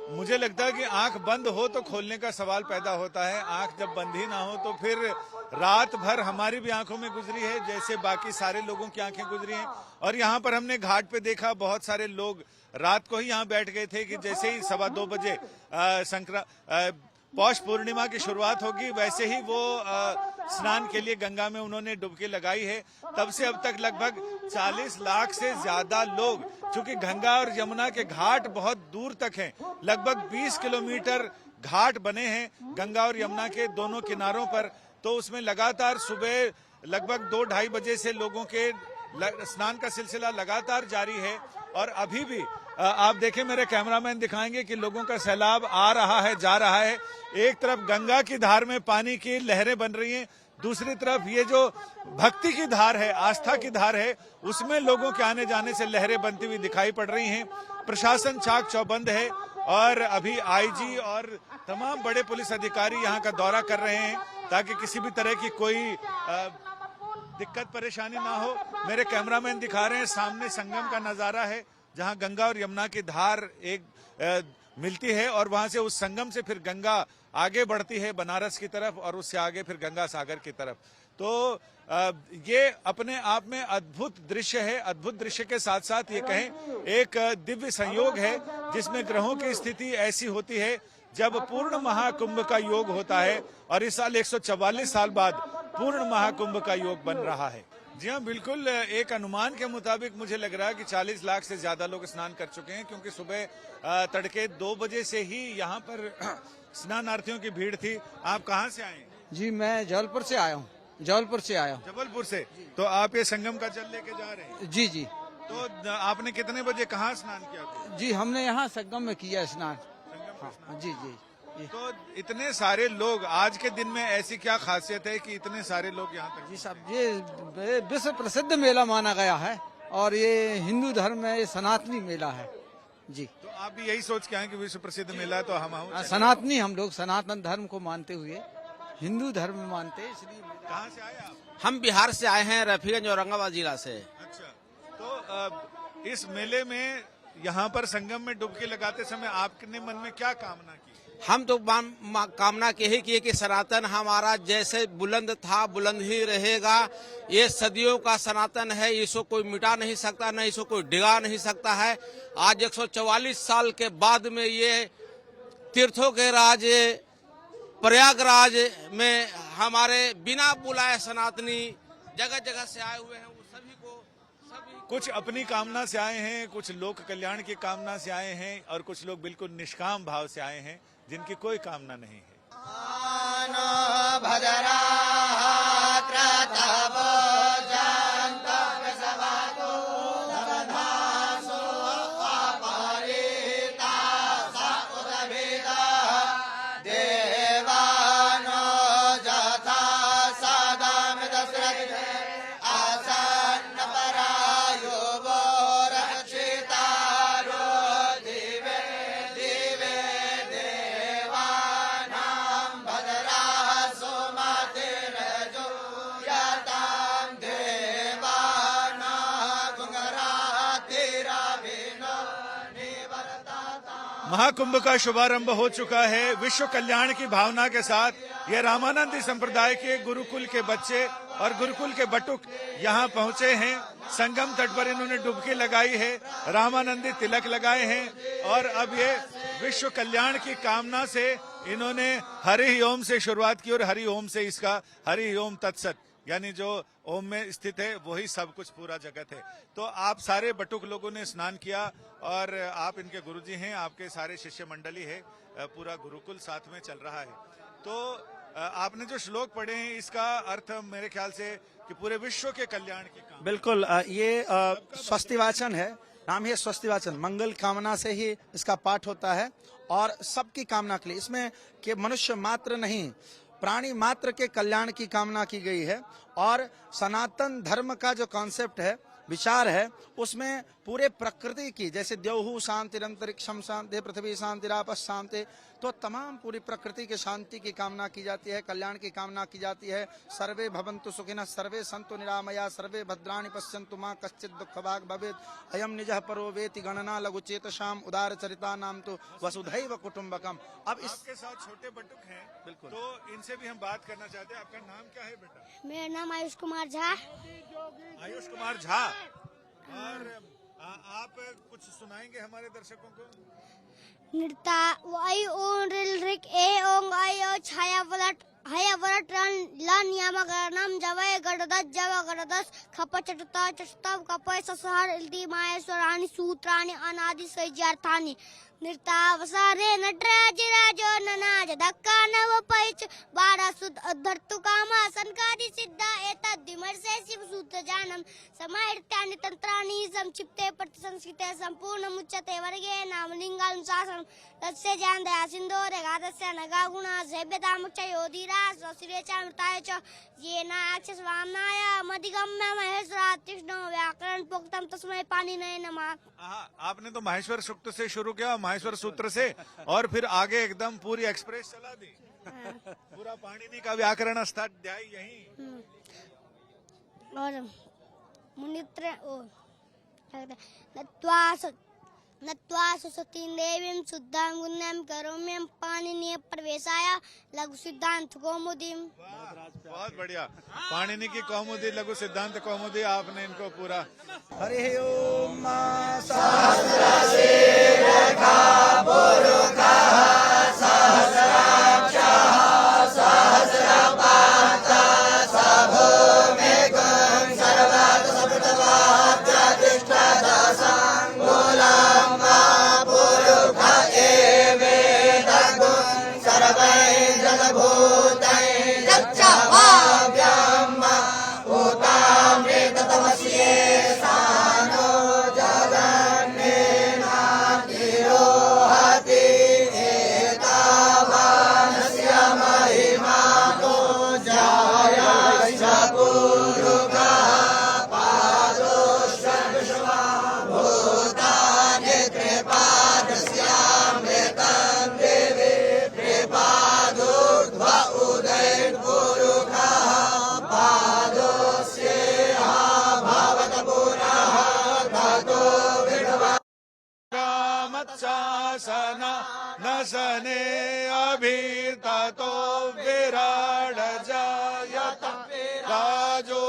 मुझे लगता है कि आंख बंद हो तो खोलने का सवाल पैदा होता है। आंख जब बंद ही ना हो तो फिर रात भर हमारी भी आंखों में गुजरी है जैसे बाकी सारे लोगों की आंखें गुजरी हैं। और यहाँ पर हमने घाट पे देखा बहुत सारे लोग रात को ही यहाँ बैठ गए थे कि जैसे ही 2:15 बजे पौष पूर्णिमा की शुरुआत होगी वैसे ही वो स्नान के लिए गंगा में उन्होंने डुबकी लगाई है। तब से अब तक लगभग 40 लाख से ज्यादा लोग, चूंकि गंगा और यमुना के घाट बहुत दूर तक हैं, लगभग 20 किलोमीटर घाट बने हैं गंगा और यमुना के दोनों किनारों पर, तो उसमें लगातार सुबह लगभग 2-2:30 बजे से लोगों के स्नान का सिलसिला लगातार जारी है। और अभी भी आप देखें, मेरे कैमरामैन दिखाएंगे कि लोगों का सैलाब आ रहा है, जा रहा है। एक तरफ गंगा की धार में पानी की लहरें बन रही हैं, दूसरी तरफ ये जो भक्ति की धार है, आस्था की धार है, उसमें लोगों के आने जाने से लहरें बनती हुई दिखाई पड़ रही हैं। प्रशासन चाक चौबंद है और अभी आईजी और तमाम बड़े पुलिस अधिकारी यहाँ का दौरा कर रहे हैं ताकि किसी भी तरह की कोई दिक्कत परेशानी ना हो। मेरे कैमरामैन दिखा रहे हैं, सामने संगम का नजारा है जहां गंगा और यमुना की धार एक मिलती है और वहां से उस संगम से फिर गंगा आगे बढ़ती है बनारस की तरफ और उससे आगे फिर गंगा सागर की तरफ। तो ये अपने आप में अद्भुत दृश्य है। अद्भुत दृश्य के साथ साथ ये कहें एक दिव्य संयोग है जिसमें ग्रहों की स्थिति ऐसी होती है जब पूर्ण महाकुंभ का योग होता है और इस साल 144 साल बाद पूर्ण महाकुंभ का योग बन रहा है। जी हाँ, बिल्कुल। एक अनुमान के मुताबिक मुझे लग रहा है कि 40 लाख से ज्यादा लोग स्नान कर चुके हैं, क्योंकि सुबह तड़के 2 बजे से ही यहाँ पर स्नानार्थियों की भीड़ थी। आप कहाँ से आए? जी, मैं जबलपुर से आया हूँ। जबलपुर से। तो आप ये संगम का जल लेके जा रहे हैं? जी जी। तो आपने कितने बजे कहाँ स्नान किया था? जी, हमने यहाँ संगम में किया स्नान। हाँ, जी जी। तो इतने सारे लोग आज के दिन में ऐसी क्या खासियत है कि इतने सारे लोग यहाँ तक? जी साहब, ये विश्व प्रसिद्ध मेला माना गया है और ये हिंदू धर्म में ये सनातनी मेला है। जी। तो आप भी यही सोच के आए कि विश्व प्रसिद्ध मेला है तो हम सनातनी, हम लोग सनातन धर्म को मानते हुए हिंदू धर्म में मानते हैं, इसलिए। कहाँ से आए आप? हम बिहार से आए हैं, रफीगंज औरंगाबाद जिला से। अच्छा, तो इस मेले में यहाँ पर संगम में डुबकी लगाते समय आपने मन में क्या कामना की? हम तो कामना यही की कि सनातन हमारा जैसे बुलंद था बुलंद ही रहेगा। ये सदियों का सनातन है, इसको कोई मिटा नहीं सकता, न इसको कोई डिगा नहीं सकता है। आज 144 साल के बाद में ये तीर्थों के राज प्रयागराज में हमारे बिना बुलाए सनातनी जगह जगह से आए हुए हैं। कुछ अपनी कामना से आए हैं, कुछ लोक कल्याण की कामना से आए हैं और कुछ लोग बिल्कुल निष्काम भाव से आए हैं जिनकी कोई कामना नहीं है। महाकुंभ का शुभारंभ हो चुका है। विश्व कल्याण की भावना के साथ ये रामानंदी संप्रदाय के गुरुकुल के बच्चे और गुरुकुल के बटुक यहाँ पहुंचे हैं। संगम तट पर इन्होंने डुबकी लगाई है, रामानंदी तिलक लगाए हैं और अब ये विश्व कल्याण की कामना से इन्होंने हरि ओम से शुरुआत की और हरि ओम से इसका हरि ओम तत्सत, यानी जो ओम में स्थित है वही सब कुछ पूरा जगत है। तो आप सारे बटुक लोगों ने स्नान किया और आप इनके गुरुजी हैं, आपके सारे शिष्य मंडली है, पूरा गुरुकुल साथ में चल रहा है। तो आपने जो श्लोक पढ़े हैं इसका अर्थ मेरे ख्याल से कि पूरे विश्व के कल्याण की कामना। बिल्कुल, ये स्वस्तिवाचन है, नाम है स्वस्तिवाचन। मंगल कामना से ही इसका पाठ होता है और सबकी कामना के लिए, इसमें कि मनुष्य मात्र नहीं प्राणी मात्र के कल्याण की कामना की गई है। और सनातन धर्म का जो कॉन्सेप्ट है, विचार है, उसमें पूरे प्रकृति की, जैसे द्यौहु शांतिरंतरिक्षम शांति, पृथ्वी शांतिराप शांति, तो तमाम पूरी प्रकृति की शांति की कामना की जाती है, कल्याण की कामना की जाती है। सर्वे भवन्तु सुखिनः, सर्वे सन्तु निरामया, सर्वे भद्राणि पश्यन्तु मा कश्चित् दुःखभाग् भवेत्। अयम निजः परो वेति गणना लघुचेतसाम् उदारचरितानां तु वसुधैव कुटुम्बकम्। अब आपके साथ छोटे बटुक हैं, बिल्कुल, तो इनसे भी हम बात करना चाहते हैं। आपका नाम क्या है बेटा? मेरा नाम आयुष कुमार झा। आयुष कुमार झा। और आप कुछ सुनाएंगे हमारे दर्शकों को? नृत्य वाई ओन रिल रिक ए ओंग आई ओ छाया वलट हया वलट रन ला नियम गणम जवय गडदस जव गडदस खप चटुता चटुतव कपय ससहर इल्दी माहेश्वराणि सूत्राणि अनादि सैजार्थानि नृत्यावसारे नटराज राजो ननाज धक्का नव पैच बारा सुद अधर्तु कामा संकादि सिद्धा एतद् विमर्शे शिव सूत्र जानम समाहृत्यानि तंत्राणि संक्षिप्ते प्रतिसंस्कृते संपूर्ण मुच्यते वर्गे नाम लिंगानुशासनम तस्य ज्ञान दया सिंधो रेगादस्य नगा गुणा सेव्यता मुच्चयो धीरा स्वसिरे च मृताय च येन अक्षस वामनाय मधिगम्य महेश्वरातिष्णो व्याकरण प्रोक्तम तस्मै पाणिनये नमः। आपने तो माहेश्वर सूक्त से शुरू किया, माहेश्वर सूत्र से, और फिर आगे एकदम पूरी एक्सप्रेस चला दी। पूरा पाणिनि का व्याकरण अष्टाध्याय यही। और मुनित्र नत्वा सुसतीं देवीं शुद्धां गुण्यां करोम्यं पाणिनीय प्रवेशाय लघु सिद्धांत कौमुदीं। बहुत बढ़िया। पाणिनि की कौमुदी, लघु सिद्धांत कौमुदी, आपने इनको पूरा। हरि ओम सहस्राशे रेखा पुरुखा सहस्राक्षः सहस्रपाता सभूमिगुं सर्वतसपृतवाप्यतिष्ठदसङ्गुलं पुरुख एवेदगुं सर्वैर्जगभूतैः गच्छवाव्यं भूतामृततमस्ये सानो जगन्नेनातिरोहति एतावानस्य महिमा तो जायस्य पुरुखः पादोष्वविश्वा भूतानि त्रिपादस्यामृतं देवे त्रिपादोर्ध्व उदयपुरुखः पादोस्येहा भवत पुनः ततो विद्वा कामत्सासन न सने अभीर्ततो विराड जायत राजो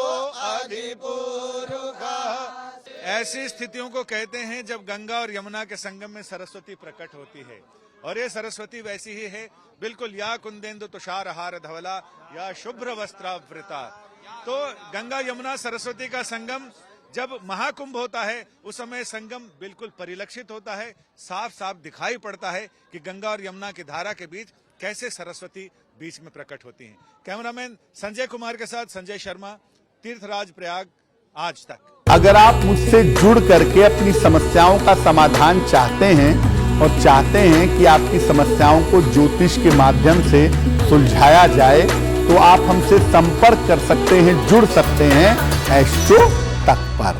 अधिपुरुषः। ऐसी स्थितियों को कहते हैं जब गंगा और यमुना के संगम में सरस्वती प्रकट होती है। और ये सरस्वती वैसी ही है, बिल्कुल या कुंदेन्दु तुषार हार धवला या शुभ्र वस्त्रावृता। तो गंगा यमुना सरस्वती का संगम जब महाकुंभ होता है, उस समय संगम बिल्कुल परिलक्षित होता है, साफ साफ दिखाई पड़ता है कि गंगा और यमुना की धारा के बीच कैसे सरस्वती बीच में प्रकट होती हैं। कैमरामैन संजय कुमार के साथ संजय शर्मा, तीर्थराज प्रयाग, आज तक। अगर आप मुझसे जुड़ करके अपनी समस्याओं का समाधान चाहते हैं और चाहते हैं कि आपकी समस्याओं को ज्योतिष के माध्यम से सुलझाया जाए, तो आप हमसे संपर्क कर सकते हैं, जुड़ सकते हैं एस्ट्रो तक पर।